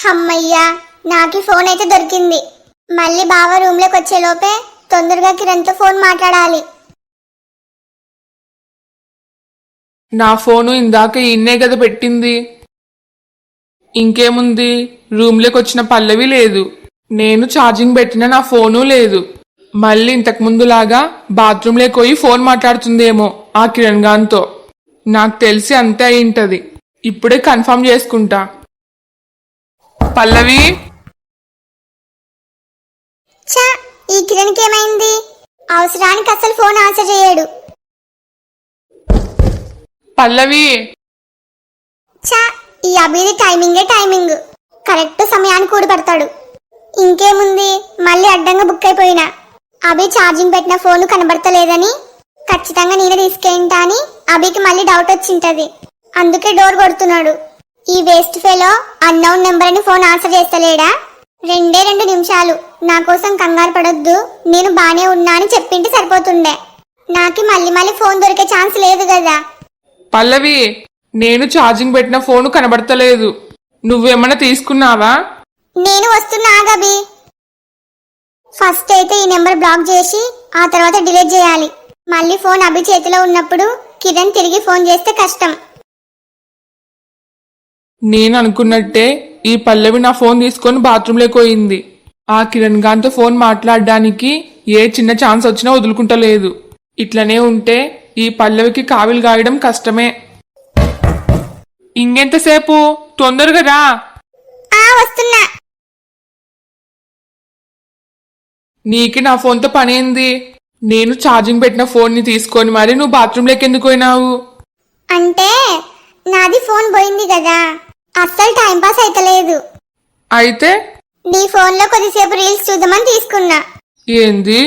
అమ్మయ్యా, నాకి ఫోన్ అయితే దొరికింది. మళ్ళీ బావ రూమ్లోకి వచ్చేలోపే తొందరగా కిరణ్తో ఫోన్ మాట్లాడాలి. నా ఫోను ఇందాక ఈయన్నే కదా పెట్టింది. ఇంకేముంది, రూమ్లోకి వచ్చిన పల్లవి లేదు, నేను ఛార్జింగ్ పెట్టిన నా ఫోను లేదు. మళ్ళీ ఇంతకు ముందులాగా బాత్రూంలోకి పోయి ఫోన్ మాట్లాడుతుందేమో ఆ కిరణ్ గాన్తో. నాకు తెలిసి అంతే అయింటది. ఇప్పుడే కన్ఫర్మ్ చేసుకుంటా. పల్లవి, చా, ఈ కిరణ్కి ఏమైంది? అవసరానికి అసలు ఫోన్ ఆన్సర్ చేయడు. పల్లవి. చా, ఈ అభిది టైమింగ్. కరెక్ట్ సమయానికి కూడి పడతాడు. ఇంకేముంది, మళ్ళీ అడ్డంగా బుక్ అయిపోయినా. అభి ఛార్జింగ్ పెట్టిన ఫోన్ కనబడతలేదని ఖచ్చితంగా నేనే తీసుకెళ్తా అని అభికి మళ్ళీ డౌట్ వచ్చింటది. అందుకే డోర్ కొడుతున్నాడు. ఈ వేస్ట్ ఫెలో అన్నౌన్ నెంబర్ అని ఫోన్ ఆన్సర్ చేస్తలేడా? 2 నిమిషాలు నా కోసం కంగారు పడొద్దు, నేను బానే ఉన్నా అని చెప్పింటే సరిపోతుండే. నాకు మళ్ళీ ఫోన్ దొరికే ఛాన్స్ లేదు కదా. పల్లవి, నేను ఛార్జింగ్ పెట్టిన ఫోను కనబడతలేదు. నువ్వేమన్నా తీసుకున్నావా? నేను వస్తున్నా ఆగబి. ఫస్ట్ అయితే ఈ నెంబర్ బ్లాక్ చేసి ఆ తర్వాత డిలీట్ చేయాలి. మళ్ళీ ఫోన్ అభి చేతిలో ఉన్నప్పుడు కిరణ్ తిరిగి ఫోన్ చేస్తే కష్టం. నేను అనుకున్నట్టే ఈ పల్లవి నా ఫోన్ తీసుకొని బాత్రూంలోకి పోయింది. ఆ కిరణ్ గాంతో ఫోన్ మాట్లాడడానికి ఏ చిన్న ఛాన్స్ వచ్చినా వదులుకుంటలేదు. ఇట్లనే ఉంటే ఈ పల్లవికి కావిలు గాయడం కష్టమే. ఇంకెంతసేపు, తొందరగా రా. వస్తున్నా. నీకి నా ఫోన్తో పనేంది? నేను ఛార్జింగ్ పెట్టిన ఫోన్ని తీసుకొని మరి నువ్వు బాత్రూంలోకి ఎందుకు పోయినావు? అంటే నాది ఫోన్ పోయింది కదా, అస్సలు టైం పాస్ అయితలేదు. అయితే నీ ఫోన్ లో కొద్దిసేపు రీల్స్ చూద్దామని తీసుకున్నా. ఏంది,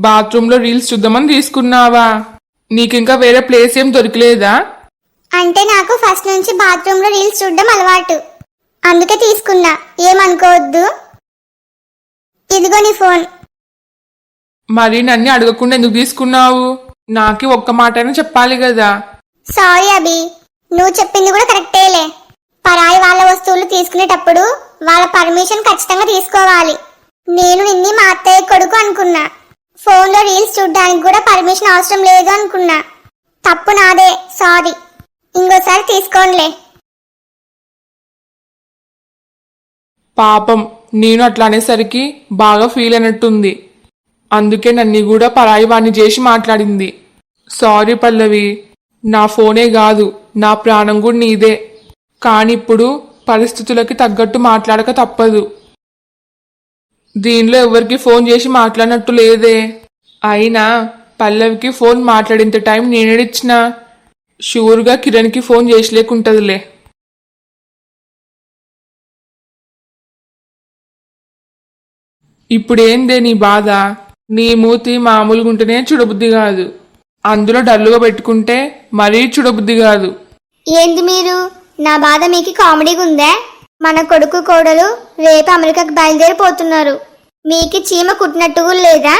బాత్రూంలో రీల్స్ చూద్దామని తీసుకున్నావా? నీకింకా వేరే ప్లేస్ ఏం దొరికలేదా? అంటే నాకు ఫస్ట్ నుంచి బాత్రూమ్ లో రీల్స్ చూడడం అలవాటు, అందుకే తీసుకున్నా. ఏమనుకోవద్దు. ఇదిగో నీ ఫోన్. మరి నన్ను అడగకుండా ఎందుకు తీసుకున్నావు? నాకి ఒక్క మాటైనా చెప్పాలి కదా. సారీ అభి, నువ్వు చెప్పింది కూడా కరెక్టేలే. పరాయి వాళ్ళ వస్తువులు తీసుకునేటప్పుడు వాళ్ళ పర్మిషన్ ఖచ్చితంగా తీసుకోవాలి. నేను నిన్ని మా అత్తయ్య కొడుకు అనుకున్నా. ఫోన్ లో రీల్స్ చూడడానికి కూడా పర్మిషన్ అవసరం లేదు అనుకున్నా. తప్పు నాదే, సారీ. ఇంకోసారి తీసుకోనులే. పాపం, నేను అట్లా అనేసరికి బాగా ఫీల్ అయినట్టుంది. అందుకే నన్ను కూడా పరాయి వాణ్ణి చేసి మాట్లాడింది. సారీ పల్లవి, నా ఫోనే కాదు నా ప్రాణం కూడా నీదే. కానీ ఇప్పుడు పరిస్థితులకి తగ్గట్టు మాట్లాడక తప్పదు. దీనిలో ఎవరికి ఫోన్ చేసి మాట్లాడినట్టు లేదే. అయినా పల్లవికి ఫోన్ మాట్లాడేంత టైం నేనేడిచ్చినా షూర్గా కిరణ్కి ఫోన్ చేసి లేకుంటదిలే. ఇప్పుడేందే నీ బాధ? నీ మూతి మామూలుగా ఉంటేనే చూడబుద్ధి కాదు, అందులో డల్లుగా పెట్టుకుంటే మరీ చూడబుద్ధి కాదు. ఏంది మీరు, నా బాధ మీకు కామెడీగా ఉందా? మన కొడుకు కోడలు రేపు అమెరికాకు బయలుదేరిపోతున్నారు. మీకు చీమ కుట్టినట్టు లేదా?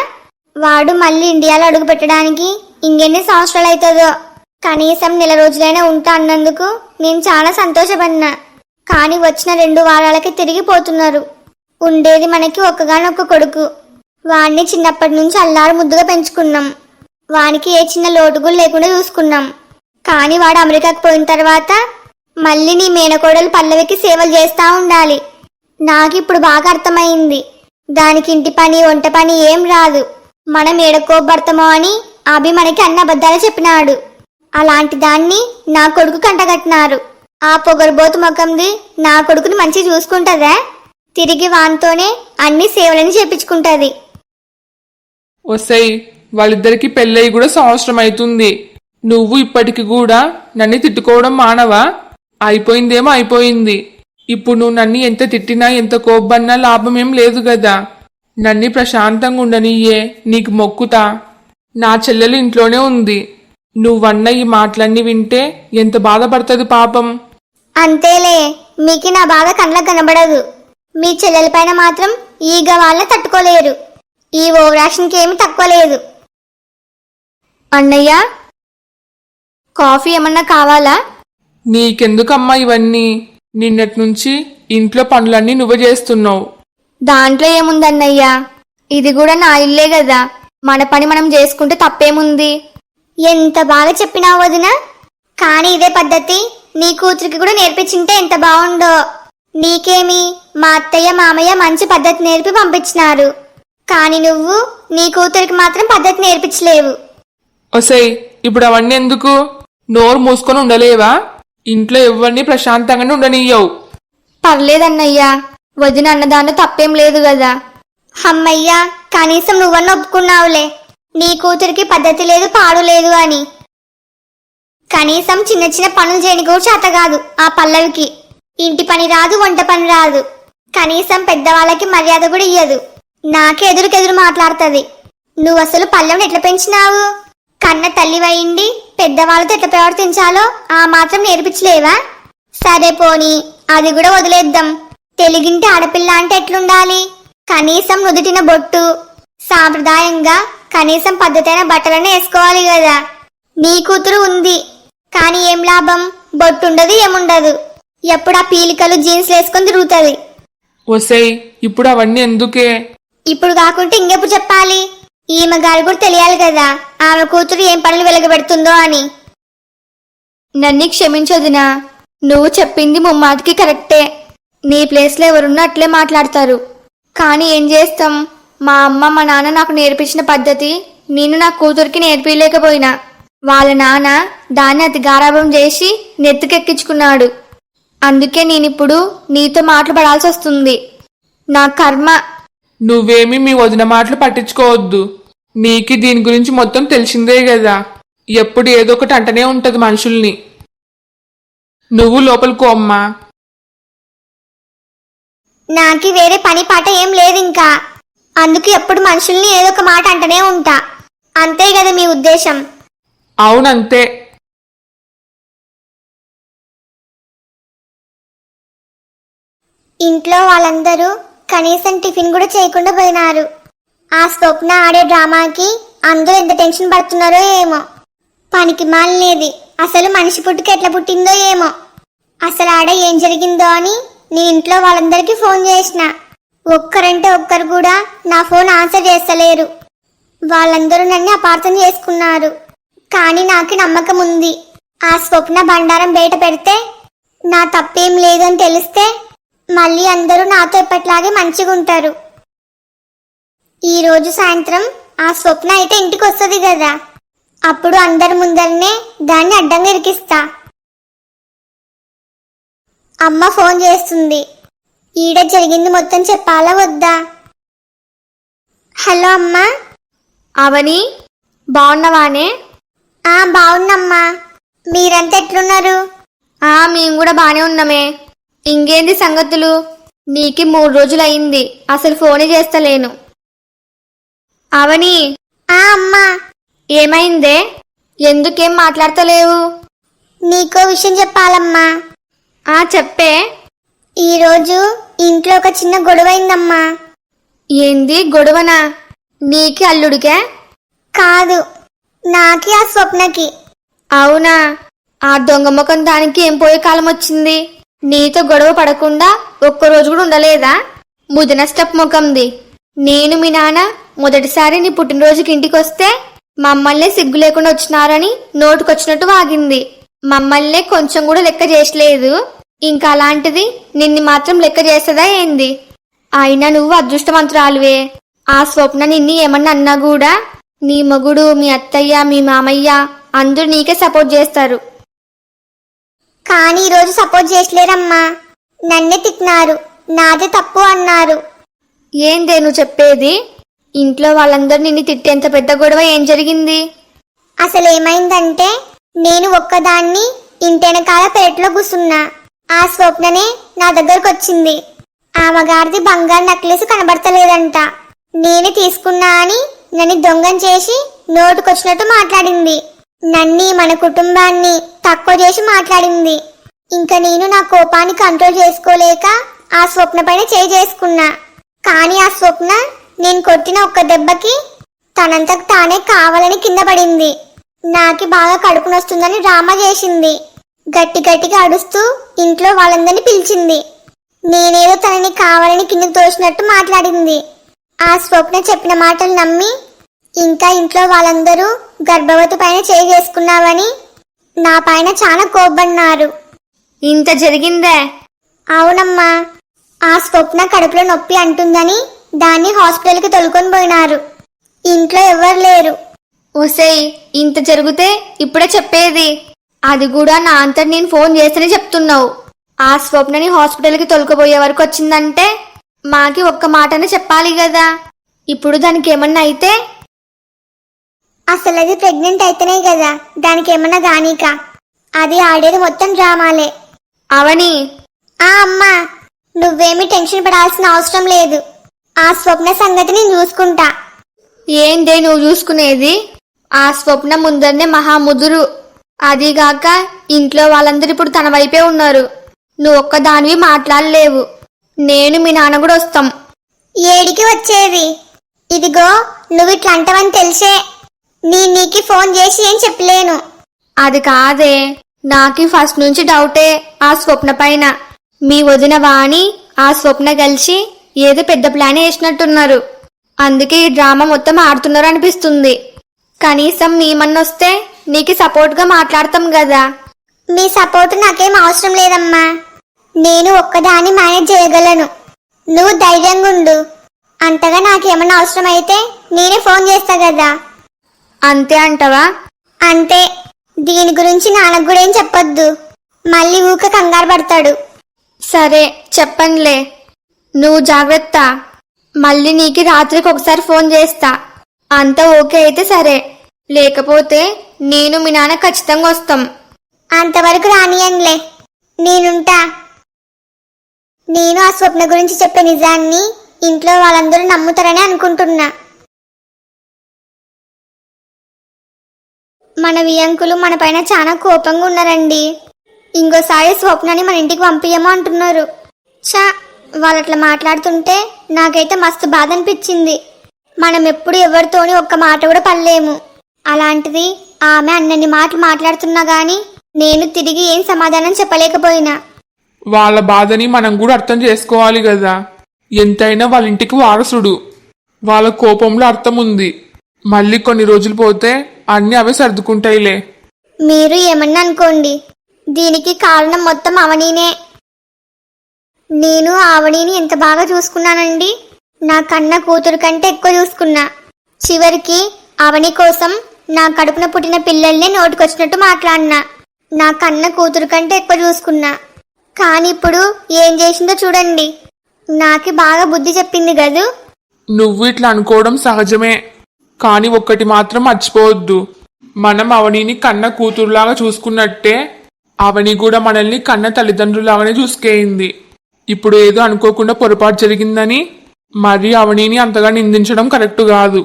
వాడు మళ్ళీ ఇండియాలో అడుగు పెట్టడానికి ఇంకెన్ని సంవత్సరాలు అవుతుందో. కనీసం నెల రోజులైనా ఉంటా అన్నందుకు నేను చాలా సంతోషపడినా. కానీ వచ్చిన 2 వారాలకి తిరిగిపోతున్నారు. ఉండేది మనకి ఒక్కగానొక్క కొడుకు. వాణ్ణి చిన్నప్పటి నుంచి అల్లారు ముద్దుగా పెంచుకున్నాం. వానికి ఏ చిన్న లోటుగులు లేకుండా చూసుకున్నాం. కానీ వాడు అమెరికాకు పోయిన తర్వాత మళ్ళీ నీ మేనకోడలు పల్లవికి సేవలు చేస్తా ఉండాలి. నాకిప్పుడు బాగా అర్థమైంది. దానికి ఇంటి పని వంట పని ఏం రాదు. మనం ఏడకోబడతామో అని అభి మనకి అన్ని అబద్ధాలు చెప్పినాడు. అలాంటి దాన్ని నా కొడుకు కంటగట్టినారు. ఆ పొగరుబోతు ముఖంది నా కొడుకుని మంచి చూసుకుంటదా? తిరిగి వానితోనే అన్ని సేవలని చేపించుకుంటది. వసై, వాళ్ళిద్దరికి పెళ్ళయి కూడా సంవత్సరం అవుతుంది. నువ్వు ఇప్పటికి కూడా నన్ను తిట్టుకోవడం మానవా? అయిపోయిందేమో అయిపోయింది. ఇప్పుడు నువ్వు నన్ను ఎంత తిట్టినా ఎంత కోబ్బన్నా లాభం ఏం లేదు కదా. నన్ను ప్రశాంతంగా ఉండనియ్యే, నీకు మొక్కుతా. నా చెల్లెలు ఇంట్లోనే ఉంది. నువ్వన్న ఈ మాటలన్నీ వింటే ఎంత బాధపడుతుంది పాపం. అంతేలే, మీకు నా బాధ కళ్ళకు కనబడదు. మీ చెల్లెల పైన మాత్రం ఈగ వాళ్ళ తట్టుకోలేరు. ఈ ఓవరాక్షన్కి ఏమి తక్కువ లేదు. అన్నయ్య, కాఫీ ఏమన్నా కావాలా? నీకెందుకమ్మా ఇవన్నీ? నిన్నటి నుంచి ఇంట్లో పనులన్నీ నువ్వే చేస్తున్నావు. దాంట్లో ఏముందన్నయ్యా, ఇది కూడా నా ఇల్లే కదా, మన పని మనం చేసుకుంటే తప్పేముంది. ఎంత బాగా చెప్పినావు వదినా. కానీ ఇదే పద్ధతి నీ కూతురికి కూడా నేర్పించింటే ఎంత బాగుండో. నీకేమి మా అత్తయ్య మామయ్య మంచి పద్ధతి నేర్పి పంపించినారు, కానీ నువ్వు నీ కూతురికి మాత్రం పద్ధతి నేర్పించలేవు. ఒసేయ్, ఇప్పుడు అవన్నీ ఎందుకు? నోరు మూసుకొని ఉండలేవా? ఇంట్లో ఎవరిని ప్రశాంతంగానే ఉండనియ్యవు. పర్లేదన్నయ్యా, వదిన అన్నదాంట్లో తప్పేం లేదు కదా. అమ్మయ్యా, కనీసం నువ్వన్న ఒప్పుకున్నావులే నీ కూతురికి పద్ధతి లేదు పాడు లేదు అని. కనీసం చిన్న చిన్న పనులు చేయని కూడా చేత కాదు ఆ పల్లవికి. ఇంటి పని రాదు, వంట పని రాదు, కనీసం పెద్దవాళ్ళకి మర్యాద కూడా ఇయ్యదు. నాకే ఎదురుకెదురు మాట్లాడుతుంది. నువ్వు అసలు పల్లవిని ఎట్లా పెంచినావు? కన్న తల్లివయిండి పెద్దవాళ్ళతో ఎట్లా ప్రవర్తించాలో ఆ మాత్రం నేర్పించలేవా? సరే పోనీ, అది కూడా వదిలేద్దాం. తెలుగింటి ఆడపిల్ల అంటే ఎట్లుండాలి? కనీసం నుదుటిన బొట్టు, సాంప్రదాయంగా కనీసం పద్ధతైన బట్టలనే వేసుకోవాలి కదా. నీ కూతురు ఉంది, కానీ ఏం లాభం? బొట్టుండదు, ఏముండదు. ఎప్పుడు ఆ పీలికలు జీన్స్ వేసుకొని తిరుగుతుంది. ఒసేయ్, ఇప్పుడు అవన్నీ ఎందుకే? ఇప్పుడు కాకుంటే ఇంకెప్పుడు చెప్పాలి? ఈమె గారు కూడా తెలియాలి కదా ఆమె కూతురు ఏం పనులు వెలగబెడుతుందో అని. నన్ను క్షమించొదినా, నువ్వు చెప్పింది ముమ్మాటికి కరెక్టే. నీ ప్లేస్లో ఎవరున్నా అట్లే మాట్లాడతారు. కానీ ఏం చేస్తాం, మా అమ్మ మా నాన్న నాకు నేర్పించిన పద్ధతి నేను నా కూతురికి నేర్పించలేకపోయినా. వాళ్ళ నాన్న దాన్ని అతి గారాభం చేసి నెత్తికెక్కించుకున్నాడు. అందుకే నేనిప్పుడు నీతో మాట్లాడాల్సి వస్తుంది. నా కర్మ. నువ్వేమీ మీ వదిన మాటలు పట్టించుకోవద్దు. నీకి దీని గురించి మొత్తం తెలిసిందే కదా. ఎప్పుడు ఏదో ఒకటి అంటనే ఉంటది మనుషుల్ని. నువ్వు లోపలికో అమ్మా. నాకి వేరే పని పాట ఏం లేదు ఇంకా. అందుకు ఎప్పుడు మనుషుల్ని ఏదో ఒక మాట అంటనే ఉంటా. అంతే కదా మీ ఉద్దేశం? అవునంతే. ఇంట్లో వాళ్ళందరూ కనీసం టిఫిన్ కూడా చేయకుండా పోయినారు. ఆ స్వప్న ఆడే డ్రామాకి అందరూ ఎంత టెన్షన్ పడుతున్నారో ఏమో. పనికి మాలినేది అసలు మనిషి పుట్టుక ఎట్లా పుట్టిందో ఏమో. అసలు ఆడ ఏం జరిగిందో అని నేను ఇంట్లో వాళ్ళందరికీ ఫోన్ చేసిన. ఒక్కరంటే ఒక్కరు కూడా నా ఫోన్ ఆన్సర్ చేస్తలేరు. వాళ్ళందరూ నన్ను అపార్థం చేసుకున్నారు. కానీ నాకు నమ్మకం ఉంది, ఆ స్వప్న బండారం బయట పెడితే నా తప్పేం లేదు అని తెలిస్తే మళ్ళీ అందరూ నాతో ఎప్పట్లాగే మంచిగా ఉంటారు. ఈ రోజు సాయంత్రం ఆ స్వప్న అయితే ఇంటికి వస్తుంది కదా, అప్పుడు అందరి ముందరనే దాన్ని అడ్డంగా ఇరికిస్తా. అమ్మ ఫోన్ చేస్తుంది. ఈడ జరిగింది మొత్తం చెప్పాలా వద్దా? హలో అమ్మా. అవని, బాగున్నావానే? బాగున్నమ్మా. మీరంతా ఎట్లున్నారు? మేము కూడా బానే ఉన్నామే. ఇంకేంది సంగతులు? నీకి 3 రోజులయ్యింది, అసలు ఫోనే చేస్తలేను. అవని. అమ్మా. ఏమైందే? ఎందుకేం మాట్లాడతలేవు? నీకో విషయం చెప్పాలమ్మా. చెప్పే. ఈరోజు ఇంట్లో ఒక చిన్న గొడవైందమ్మా. ఏంది గొడవనా? నీకి అల్లుడికే? కాదు, నాకి ఆ స్వప్నకి. అవునా? ఆ దొంగ ముఖం దానికి ఏం పోయే కాలం వచ్చింది? నీతో గొడవ పడకుండా ఒక్కరోజు కూడా ఉండలేదా? ముదిన స్టెప్ ముఖంది. నేను మీ నాన్న మొదటిసారి నీ పుట్టినరోజుకి ఇంటికి వస్తే మమ్మల్నే సిగ్గు లేకుండా వచ్చినారని నోటుకొచ్చినట్టు వాగింది. మమ్మల్నే కొంచెం కూడా లెక్క చేసలేదు. ఇంకా అలాంటిది నిన్ను మాత్రం లెక్క చేస్తుందా ఏంది? అయినా నువ్వు అదృష్టవంతురాలువే. ఆ స్వప్న నిన్ను ఏమన్నా అన్నా కూడా నీ మొగుడు, మీ అత్తయ్య, మీ మామయ్య అందరూ నీకే సపోర్ట్ చేస్తారు. కానీ ఈరోజు సపోర్ట్ చేసలేరమ్మా. నన్నే తిట్టినారు, నాదే తప్పు అన్నారు. ఏందే నువ్వు చెప్పేది? ఇంట్లో వాళ్ళందరూ నిన్ను తిట్టేంత పెద్ద గొడవ ఏం జరిగింది? అసలు ఏమైందంటే, నేను ఒక్కదాన్ని ఇంటెనకాల పెరట్లో కూసున్నా. ఆ స్వప్ననే నా దగ్గరకు వచ్చింది. ఆమెగారిది బంగారు నెక్లెస్ కనబడతలేదంట. నేనే తీసుకున్నా అని నన్ను దొంగం చేసి నోటుకొచ్చినట్టు మాట్లాడింది. నన్ని, మన కుటుంబాన్ని తక్కువ చేసి మాట్లాడింది. ఇంకా నేను నా కోపాన్ని కంట్రోల్ చేసుకోలేక ఆ స్వప్న పైన చేయి చేసుకున్నా. కానీ ఆ స్వప్న నేను కొట్టిన ఒక్క దెబ్బకి తనంతకు తానే కావాలని కింద పడింది. నాకి బాగా కడుపు నొస్తుందని డ్రామా చేసింది. గట్టి గట్టిగా అడుస్తూ ఇంట్లో వాళ్ళందరినీ పిలిచింది. నేనేదో తనని కావాలని కిందకు తోసినట్టు మాట్లాడింది. ఆ స్వప్న చెప్పిన మాటలు నమ్మి ఇంకా ఇంట్లో వాళ్ళందరూ గర్భవతి పైన చేయి చేసుకున్నావని నా పైన చాలా కోపడ్డారు. ఇంత జరిగిందే? అవునమ్మా, ఆ స్వప్న కడుపులో నొప్పి అంటుందని దాన్ని హాస్పిటల్కి తొలుకొని పోయినారు. ఇంట్లో ఎవరు లేరు. ఒసేయ్, ఇంత జరిగితే ఇప్పుడే చెప్పేది. అది కూడా నా అంతటి నేను ఫోన్ చేస్తేనే చెప్తున్నావు. ఆ స్వప్నని హాస్పిటల్కి తొలకపోయే వరకు వచ్చిందంటే మాకి ఒక్క మాటనే చెప్పాలి కదా. ఇప్పుడు దానికి ఏమన్నా అయితే? అసలు అది ప్రెగ్నెంట్ అయితేనే కదా దానికి ఏమన్నా గానీక. అది ఆడేది మొత్తం డ్రామాలే. అవని, ఆ అమ్మా, నువ్వేమీ టెన్షన్ పడాల్సిన అవసరం లేదు. ఆ స్వప్న సంగతి నేను చూసుకుంటా. ఏందే నువ్వు చూసుకునేది? ఆ స్వప్న ముందరనే మహాముదురు. అదిగాక ఇంట్లో వాళ్ళందరూ ఇప్పుడు తన వైపే ఉన్నారు. నువ్వు ఒక్కదానివి మాట్లాడలేవు. నేను మీ నాన్న కూడా వస్తాం. ఏడికి వచ్చేది? ఇదిగో నువ్వు ఇట్లా అంటావని తెలిసే నీకి ఫోన్ చేసి ఏం చెప్పలేను. అది కాదే, నాకి ఫస్ట్ నుంచి డౌటే ఆ స్వప్న పైన. మీ వదిన వాణి ఆ స్వప్న కలిసి ఏదో పెద్ద ప్లాన్ వేసినట్టున్నారు. అందుకే ఈ డ్రామా మొత్తం ఆడుతున్నారు అనిపిస్తుంది. కనీసం మేమన్నొస్తే నీకు సపోర్ట్ గా మాట్లాడతాం కదా. మీ సపోర్ట్ నాకేం అవసరం లేదమ్మా. నేను ఒక్కదాన్ని మేనేజ్ చేయగలను. నువ్వు ధైర్యంగా ఉండు. అంతగా నాకేమన్నా అవసరం అయితే నేనే ఫోన్ చేస్తా కదా. అంతే అంటవా? అంతే. దీని గురించి నాన్నకు కూడా ఏం చెప్పొద్దు. మళ్ళీ ఊక కంగారు పడతాడు. సరే చెప్పనులే. నువ్వు జాగ్రత్త. మళ్ళీ నీకు రాత్రికి ఒకసారి ఫోన్ చేస్తా. అంతా ఓకే అయితే సరే, లేకపోతే నేను మీ నాన్న ఖచ్చితంగా వస్తాం. అంతవరకు రానియన్లే, నేనుంటా. నేను ఆ స్వప్న గురించి చెప్పే నిజాన్ని ఇంట్లో వాళ్ళందరూ నమ్ముతారని అనుకుంటున్నా. మన వియంకులు మన పైన చాలా కోపంగా ఉన్నారండి. ఇంకోసారి స్వప్నని మన ఇంటికి పంపించమో అంటున్నారు. చా, వాళ్ళట్లా మాట్లాడుతుంటే నాకైతే మస్తు బాధ అనిపించింది. మనం ఎప్పుడు ఎవరితోని ఒక్క మాట కూడా పడలేము. అలాంటిది ఆమె అన్నన్ని మాటలు మాట్లాడుతున్నా గాని నేను తిరిగి ఏం సమాధానం చెప్పలేకపోయినా. వాళ్ళ బాధని మనం కూడా అర్థం చేసుకోవాలి కదా. ఎంతైనా వాళ్ళ ఇంటికి వారసుడు. వాళ్ళ కోపంలో అర్థం ఉంది. మళ్ళీ కొన్ని రోజులు పోతే అన్ని అవే సర్దుకుంటాయిలే. మీరు ఏమన్నా అనుకోండి, దీనికి కారణం మొత్తం అవనీనే. నేను ఆవణిని ఎంత బాగా చూసుకున్నానండి. నా కన్న కూతురు కంటే ఎక్కువ చూసుకున్నా. చివరికి అవని కోసం నా కడుపున పుట్టిన పిల్లల్నే నోటికొచ్చినట్టు మాట్లాడినా. నా కన్న కూతురు కంటే ఎక్కువ చూసుకున్నా. కానీ ఇప్పుడు ఏం చేసిందో చూడండి. నాకి బాగా బుద్ధి చెప్పింది గదు. నువ్వు ఇట్లా అనుకోవడం సహజమే. కానీ ఒక్కటి మాత్రం మర్చిపోవద్దు. మనం అవనిని కన్న కూతురులాగా చూసుకున్నట్టే అవని కూడా మనల్ని కన్న తల్లిదండ్రులాగానే చూసుకేయింది. ఇప్పుడు ఏదో అనుకోకుండా పొరపాటు జరిగిందని మరి అవనిని అంతగా నిందించడం కరెక్ట్ కాదు.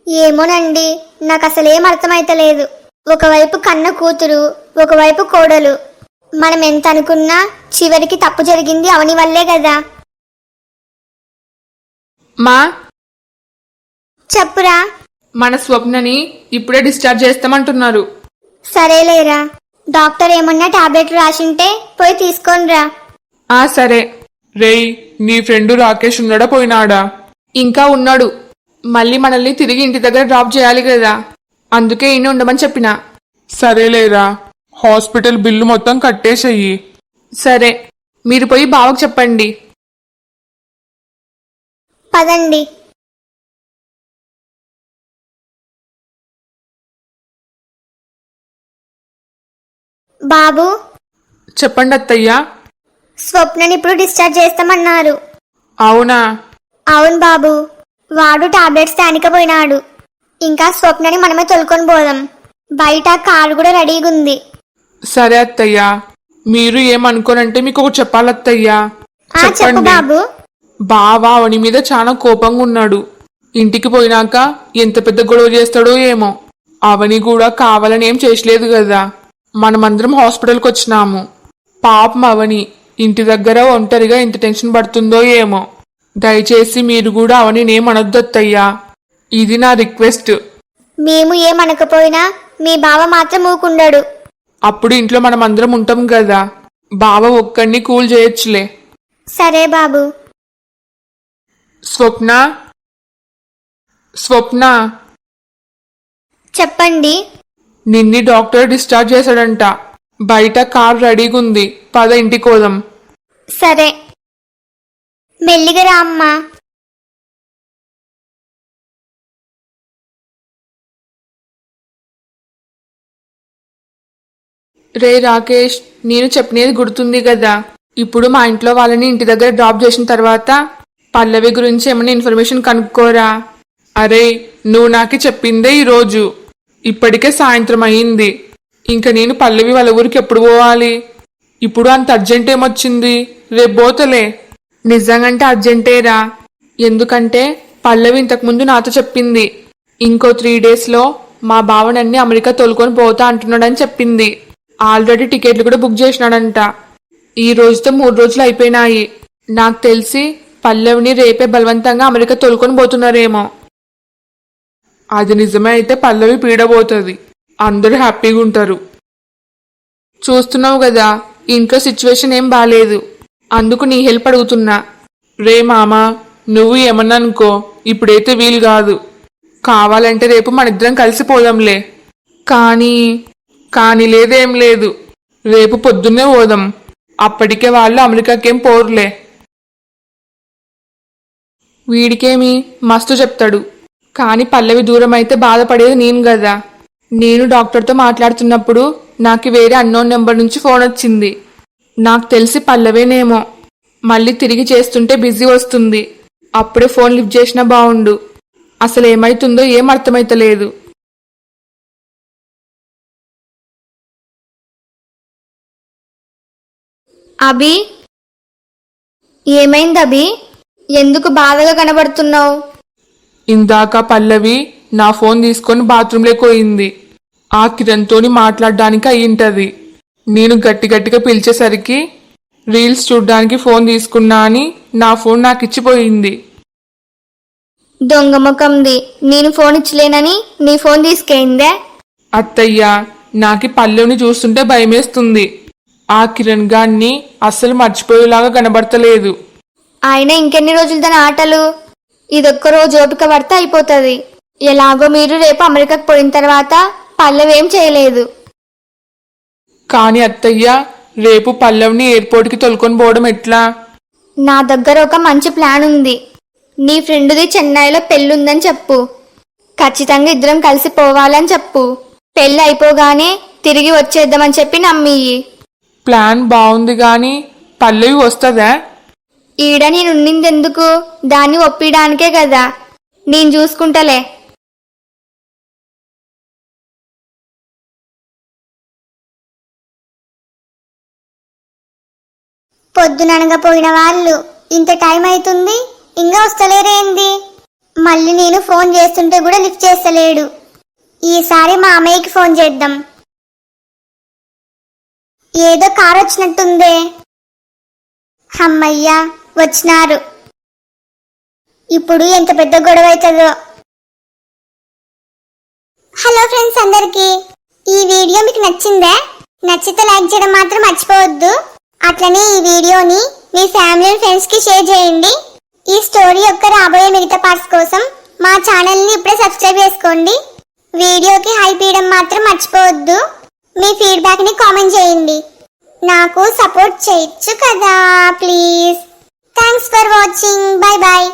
ఏమోనండి, నాకు అసలేం అర్థమైతలేదు. ఒకవైపు కన్న కూతురు, ఒకవైపు కోడలు. మనం ఎంత అనుకున్నా చివరికి తప్పు జరిగింది అవని వల్లే కదా. మా, చెప్పురా. మన స్వప్నని ఇప్పుడే డిశ్చార్జ్ చేస్తామంటున్నారు. సరేలేరా, డాక్టర్ ఏమన్నా టాబ్లెట్లు రాసింటే పోయి తీసుకొనిరా. ఆ సరే. రేయ్, నీ ఫ్రెండు రాకేష్ ఉన్నాడా పోయినాడా? ఇంకా ఉన్నాడు. మళ్ళీ మనల్ని తిరిగి ఇంటి దగ్గర డ్రాప్ చేయాలి కదా. అందుకే ఈయన ఉండమని చెప్పిన. సరేలేరా, హాస్పిటల్ బిల్లు మొత్తం కట్టేసెయ్యి. సరే, మీరు పోయి బావకు చెప్పండి. పదండి. బాబు, చెప్పండి అత్తయ్యా. స్వప్నని ఇప్పుడు డిశ్చార్జ్ చేస్తామన్నారు. అవునా? అవును బాబు, వాడు టాబ్లెట్స్ తానికపోయినాడు. ఇంకా స్వప్నని మనమే తొలుకొని పోదాం. బయట కారు కూడా రెడీగా ఉంది. సరే అత్తయ్యా, మీరు ఏమనుకోనంటే మీకు ఒకటి చెప్పాలత్తయ్యా. చెప్పు బాబు. బావా అవని మీద చాలా కోపంగా ఉన్నాడు. ఇంటికి పోయినాక ఎంత పెద్ద గొడవ చేస్తాడో ఏమో. అవని కూడా కావాలని ఏం చేసలేదు కదా. మనమందరం హాస్పిటల్కి వచ్చినాము. పాపం అవని ఇంటి దగ్గర ఒంటరిగా ఎంత టెన్షన్ పడుతుందో ఏమో. దయచేసి మీరు కూడా అవని ఏమనొద్దత్తయ్యా. ఇది నా రిక్వెస్ట్. మేము ఏమనకపోయినా మీ బావ మాత్రం ఊకుండడు. అప్పుడు ఇంట్లో మనం అందరం ఉంటాం కదా, బావ ఒక్కడిని కూల్ చేయొచ్చులే. సరే బాబు. స్వప్న, స్వప్న, చెప్పండి. నిన్ని డాక్టర్ డిశ్చార్జ్ చేశాడంట. బయట కార్ రెడీగా ఉంది, పద ఇంటికి పోదాం. సరే. మెల్లిగా రా అమ్మా. రే రాకేష్, నేను చెప్పినది గుర్తుంది కదా, ఇప్పుడు మా ఇంట్లో వాళ్ళని ఇంటి దగ్గర డ్రాప్ చేసిన తర్వాత పల్లవి గురించి ఏమైనా ఇన్ఫర్మేషన్ కనుక్కోరా. అరే, నువ్వు నాకు చెప్పిందే ఈరోజు, ఇప్పటికే సాయంత్రం అయ్యింది. ఇంకా నేను పల్లవి వాళ్ళ ఊరికి ఎప్పుడు పోవాలి? ఇప్పుడు అంత అర్జెంట్ ఏమొచ్చింది? రేపు పోతలే. నిజంగంటే అర్జెంటేరా, ఎందుకంటే పల్లవి ఇంతకుముందు నాతో చెప్పింది, ఇంకో 3 daysలో మా బావనన్ని అమెరికా తోలుకొని పోతా అంటున్నాడని చెప్పింది. ఆల్రెడీ టికెట్లు కూడా బుక్ చేసినాడంట. ఈ రోజుతో 3 రోజులు అయిపోయినాయి. నాకు తెలిసి పల్లవిని రేపే బలవంతంగా అమెరికా తోలుకొని పోతున్నారేమో. అది నిజమే అయితే పల్లవి పీడబోతుంది, అందరూ హ్యాపీగా ఉంటారు. చూస్తున్నావు కదా, ఇంట్లో సిచ్యువేషన్ ఏం బాలేదు, అందుకు నీ హెల్ప్ అడుగుతున్నా. రే మామా, నువ్వు ఏమన్నా అనుకో, ఇప్పుడైతే వీలు కాదు. కావాలంటే రేపు మనిద్దరం కలిసిపోదాంలే. కానీ లేదేం లేదు, రేపు పొద్దున్నే పోదాం. అప్పటికే వాళ్ళు అమెరికాకేం పోరులే. వీడికేమి మస్తు చెప్తాడు, కానీ పల్లవి దూరం అయితే బాధపడేది నేను కదా. నేను డాక్టర్తో మాట్లాడుతున్నప్పుడు నాకు వేరే అన్నోన్ నెంబర్ నుంచి ఫోన్ వచ్చింది. నాకు తెలిసి పల్లవేనేమో. మళ్ళీ తిరిగి చేస్తుంటే బిజీ వస్తుంది. అప్పుడే ఫోన్ లిఫ్ట్ చేసినా బావుండు. అసలు ఏమైతుందో ఏం అర్థమైతలేదు. అభి, ఏమైంది అభి? ఎందుకు బాధగా కనబడుతున్నావు? ఇందాక పల్లవి నా ఫోన్ తీసుకొని బాత్రూంలోకి పోయింది. ఆ కిరణ్తోని మాట్లాడడానికి అయ్యింటది. నేను గట్టిగా పిలిచేసరికి రీల్స్ చూడ్డానికి ఫోన్ తీసుకున్నా అని నా ఫోన్ నాకు ఇచ్చిపోయింది. దొంగ ముఖంది, నేను ఫోన్ ఇచ్చలేనని నీ ఫోన్ తీసుకెయిందే? అత్తయ్య, నాకి పల్లవిని చూస్తుంటే భయమేస్తుంది. ఆ కిరణ్ గాన్ని అస్సలు మర్చిపోయేలాగా కనబడతలేదు. ఆయన ఇంకెన్ని రోజులు తన ఆటలు? ఇదొక్క రోజు ఓపిక పడితే అయిపోతుంది. ఎలాగో మీరు రేపు అమెరికాకు పోయిన తర్వాత పల్లవేం చేయలేదు. కాని అత్తయ్య, రేపు పల్లవిని ఎయిర్పోర్ట్కి తొలుకొని పోవడం ఎట్లా? నా దగ్గర ఒక మంచి ప్లాన్ ఉంది. నీ ఫ్రెండ్ది చెన్నైలో పెళ్ళుందని చెప్పు. ఖచ్చితంగా ఇద్దరం కలిసి పోవాలని చెప్పు. పెళ్ళి అయిపోగానే తిరిగి వచ్చేద్దామని చెప్పి నమ్మియ్యి. ప్లాన్ బాగుంది గాని పల్లవి వస్తుందా? ఈడ నేనున్నిందెందుకు? దాన్ని ఒప్పిడానికే కదా. నేను చూసుకుంటలే. పొద్దుననగా పోయిన వాళ్ళు ఇంత టైం అవుతుంది, ఇంకా వస్తలేరేంది? మళ్ళీ నేను ఫోన్ చేస్తుంటే కూడా లిఫ్ట్ చేస్తలేడు. ఈసారి మా అమ్మయ్యకి ఫోన్ చేద్దాం. ఏదో కారు వచ్చినట్టుందే. అమ్మయ్యా, వచ్చినారు. ఇప్పుడు ఎంత పెద్ద గొడవ అవుతుందో. హలో ఫ్రెండ్స్ అందరికి, ఈ వీడియో మీకు నచ్చిందా? నచ్చితే లైక్ చేయడం మాత్రం మర్చిపోవద్దు. అట్లనే ఈ వీడియోని మీ ఫ్యామిలీ అండ్ ఫ్రెండ్స్ కి షేర్ చేయండి. ఈ స్టోరీ యొక్క రాబోయే మిగతా పార్ట్స్ కోసం మా ఛానల్ ని ఇప్పుడే సబ్స్క్రైబ్ చేసుకోండి. వీడియోకి హైప్ ఇవ్వడం మాత్రం మర్చిపోవద్దు. మీ ఫీడ్బ్యాక్ ని కామెంట్ చేయండి. నాకు సపోర్ట్ చేయొచ్చు కదా please. Thanks for watching. Bye bye.